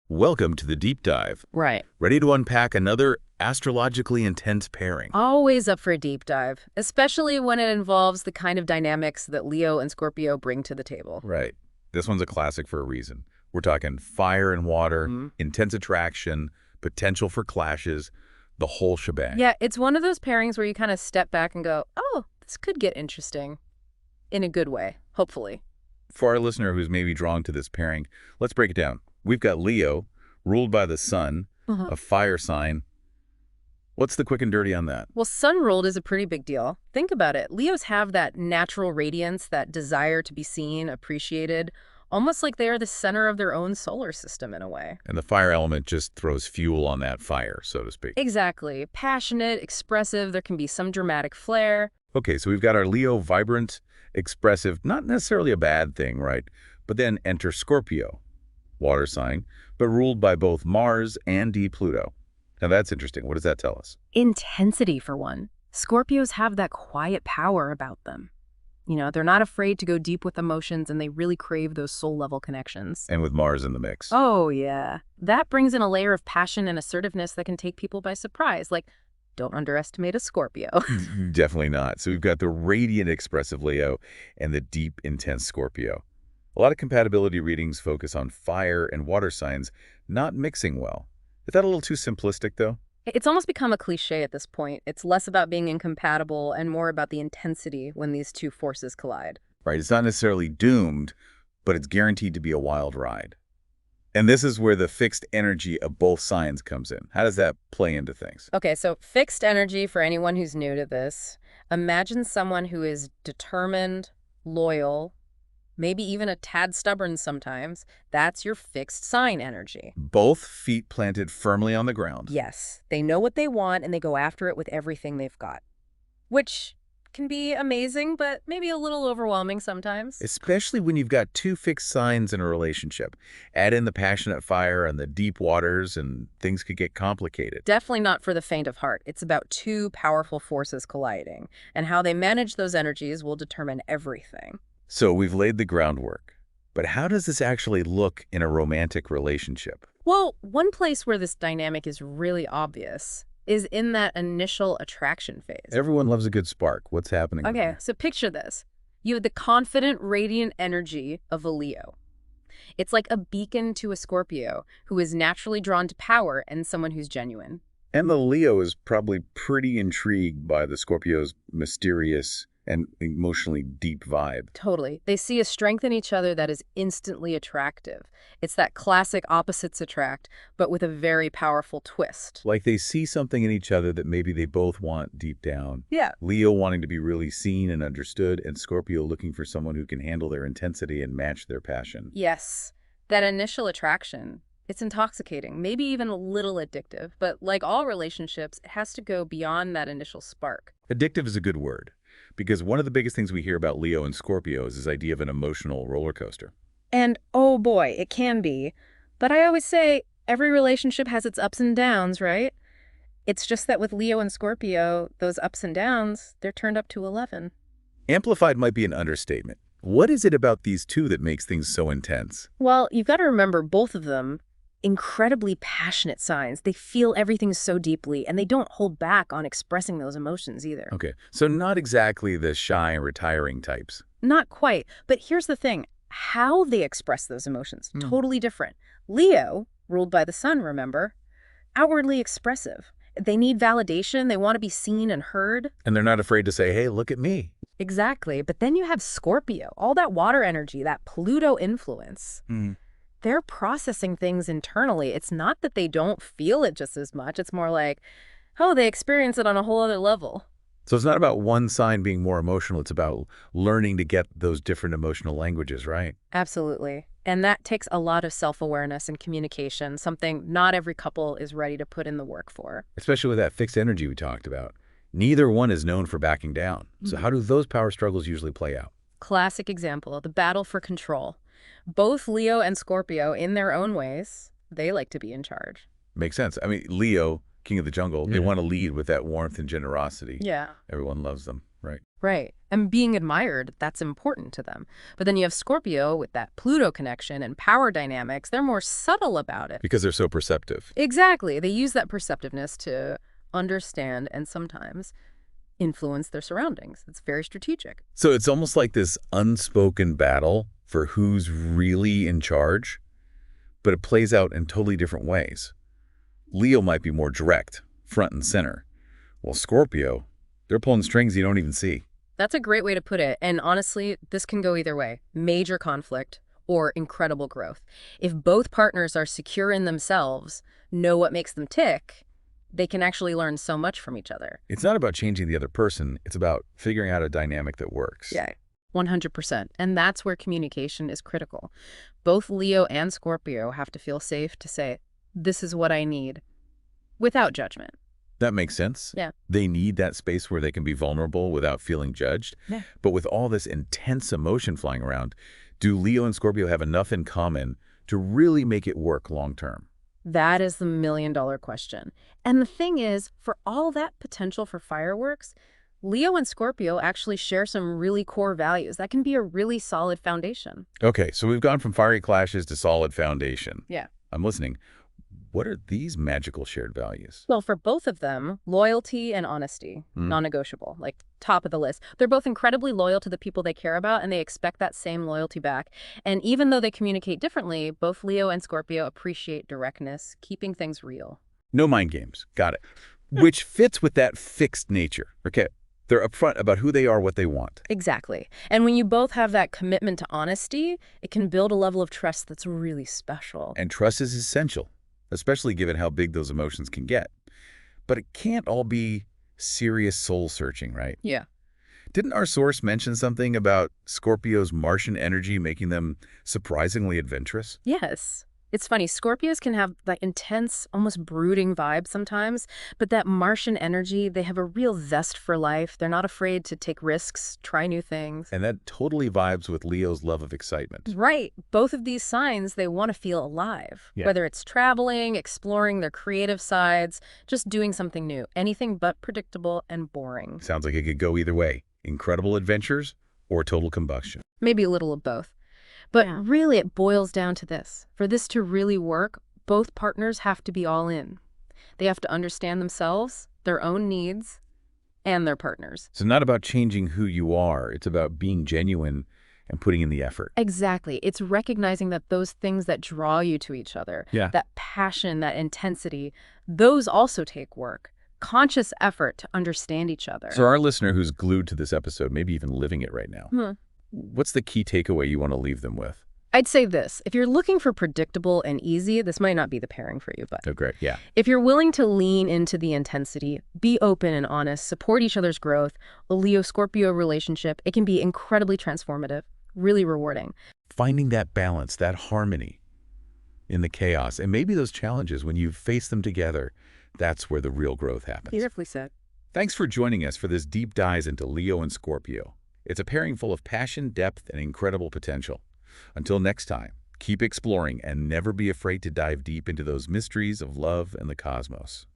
Welcome to the deep dive. Right. Ready to unpack another astrologically intense pairing? Always up for a deep dive, especially when it involves the kind of dynamics that Leo and Scorpio bring to the table. Right. This one's a classic for a reason. We're talking fire and water, intense attraction, potential for clashes, the whole shebang. Yeah, it's one of those pairings where you kind of step back and go, oh, this could get interesting. In a good way, hopefully. For our listener who's maybe drawn to this pairing, let's break it down. We've got Leo, ruled by the sun, a fire sign. What's the quick and dirty on that? Well, sun-ruled is a pretty big deal. Think about it. Leos have that natural radiance, that desire to be seen, appreciated, almost like they are the center of their own solar system in a way. And the fire element just throws fuel on that fire, so to speak. Exactly. Passionate, expressive, there can be some dramatic flair. Okay, so we've got our Leo, vibrant, expressive, not necessarily a bad thing, right? But then enter Scorpio, water sign, but ruled by both Mars and Pluto. Now that's interesting. What does that tell us? Intensity, for one. Scorpios have that quiet power about them. You know, they're not afraid to go deep with emotions, and they really crave those soul-level connections. And with Mars in the mix. Oh, yeah. That brings in a layer of passion and assertiveness that can take people by surprise. Like, don't underestimate a Scorpio. Definitely not. So we've got the radiant, expressive Leo and the deep, intense Scorpio. A lot of compatibility readings focus on fire and water signs not mixing well. Is that a little too simplistic, though? It's almost become a cliche at this point. It's less about being incompatible and more about the intensity when these two forces collide. Right. It's not necessarily doomed, but it's guaranteed to be a wild ride. And this is where the fixed energy of both signs comes in. How does that play into things? Okay, so fixed energy, for anyone who's new to this, imagine someone who is determined, loyal, maybe even a tad stubborn sometimes. That's your fixed sign energy. Both feet planted firmly on the ground. Yes, they know what they want and they go after it with everything they've got, which can be amazing, but maybe a little overwhelming sometimes. Especially when you've got two fixed signs in a relationship. Add in the passionate fire and the deep waters and things could get complicated. Definitely not for the faint of heart. It's about two powerful forces colliding, and how they manage those energies will determine everything. So we've laid the groundwork. But how does this actually look in a romantic relationship? Well, one place where this dynamic is really obvious is in that initial attraction phase. Everyone loves a good spark. What's happening? Okay, so picture this. You have the confident, radiant energy of a Leo. It's like a beacon to a Scorpio who is naturally drawn to power and someone who's genuine. And the Leo is probably pretty intrigued by the Scorpio's mysterious and emotionally deep vibe. Totally. They see a strength in each other that is instantly attractive. It's that classic opposites attract, but with a very powerful twist. Like they see something in each other that maybe they both want deep down. Yeah. Leo wanting to be really seen and understood, and Scorpio looking for someone who can handle their intensity and match their passion. Yes. That initial attraction, it's intoxicating, maybe even a little addictive, but like all relationships, it has to go beyond that initial spark. Addictive is a good word, because one of the biggest things we hear about Leo and Scorpio is this idea of an emotional roller coaster. And oh boy, it can be. But I always say every relationship has its ups and downs, right? It's just that with Leo and Scorpio, those ups and downs, they're turned up to 11. Amplified might be an understatement. What is it about these two that makes things so intense? Well, you've got to remember both of them, incredibly passionate signs. They feel everything so deeply, and they don't hold back on expressing those emotions either. Okay, so not exactly the shy and retiring types. Not quite. But here's the thing. How they express those emotions, totally different. Leo, ruled by the sun, remember, outwardly expressive. They need validation. They want to be seen and heard. And they're not afraid to say, hey, look at me. Exactly. But then you have Scorpio, all that water energy, that Pluto influence. They're processing things internally. It's not that they don't feel it just as much. It's more like, oh, they experience it on a whole other level. So it's not about one sign being more emotional. It's about learning to get those different emotional languages, right? Absolutely. And that takes a lot of self-awareness and communication, something not every couple is ready to put in the work for. Especially with that fixed energy we talked about. Neither one is known for backing down. So how do those power struggles usually play out? Classic example, the battle for control. Both Leo and Scorpio, in their own ways, they like to be in charge. Makes sense. I mean, Leo, king of the jungle, they want to lead with that warmth and generosity. Yeah. Everyone loves them, right? Right. And being admired, that's important to them. But then you have Scorpio with that Pluto connection and power dynamics. They're more subtle about it. Because they're so perceptive. Exactly. They use that perceptiveness to understand and sometimes influence their surroundings. It's very strategic. So it's almost like this unspoken battle for who's really in charge, but it plays out in totally different ways. Leo might be more direct, front and center, while Scorpio, they're pulling strings you don't even see. That's a great way to put it. And honestly, this can go either way. Major conflict or incredible growth. If both partners are secure in themselves, know what makes them tick, they can actually learn so much from each other. It's not about changing the other person. It's about figuring out a dynamic that works. Yeah, 100%. And that's where communication is critical. Both Leo and Scorpio have to feel safe to say, this is what I need, without judgment. That makes sense. Yeah. They need that space where they can be vulnerable without feeling judged. Yeah. But with all this intense emotion flying around, do Leo and Scorpio have enough in common to really make it work long term? That is the million-dollar question. And the thing is, for all that potential for fireworks, Leo and Scorpio actually share some really core values that can be a really solid foundation. Okay, so we've gone from fiery clashes to solid foundation. Yeah. I'm listening. What are these magical shared values? Well, for both of them, loyalty and honesty, non-negotiable, like top of the list. They're both incredibly loyal to the people they care about, and they expect that same loyalty back. And even though they communicate differently, both Leo and Scorpio appreciate directness, keeping things real. No mind games. Got it. Which fits with that fixed nature. Okay, they're upfront about who they are, what they want. Exactly. And when you both have that commitment to honesty, it can build a level of trust that's really special. And trust is essential, especially given how big those emotions can get. But it can't all be serious soul-searching, right? Yeah. Didn't our source mention something about Scorpio's Martian energy making them surprisingly adventurous? Yes. It's funny, Scorpios can have that intense, almost brooding vibe sometimes, but that Martian energy, they have a real zest for life. They're not afraid to take risks, try new things. And that totally vibes with Leo's love of excitement. Right. Both of these signs, they want to feel alive. Yeah. Whether it's traveling, exploring their creative sides, just doing something new. Anything but predictable and boring. Sounds like it could go either way. Incredible adventures or total combustion. Maybe a little of both. But Yeah. really, it boils down to this. For this to really work, both partners have to be all in. They have to understand themselves, their own needs, and their partners. So not about changing who you are. It's about being genuine and putting in the effort. Exactly. It's recognizing that those things that draw you to each other, Yeah. that passion, that intensity, those also take work. Conscious effort to understand each other. So our listener who's glued to this episode, maybe even living it right now, what's the key takeaway you want to leave them with? I'd say this. If you're looking for predictable and easy, this might not be the pairing for you, but Oh, great. Yeah. if you're willing to lean into the intensity, be open and honest, support each other's growth, a Leo-Scorpio relationship, it can be incredibly transformative, really rewarding. Finding that balance, that harmony in the chaos, and maybe those challenges, when you face them together, that's where the real growth happens. Beautifully said. Thanks for joining us for this deep dive into Leo and Scorpio. It's a pairing full of passion, depth, and incredible potential. Until next time, keep exploring and never be afraid to dive deep into those mysteries of love and the cosmos.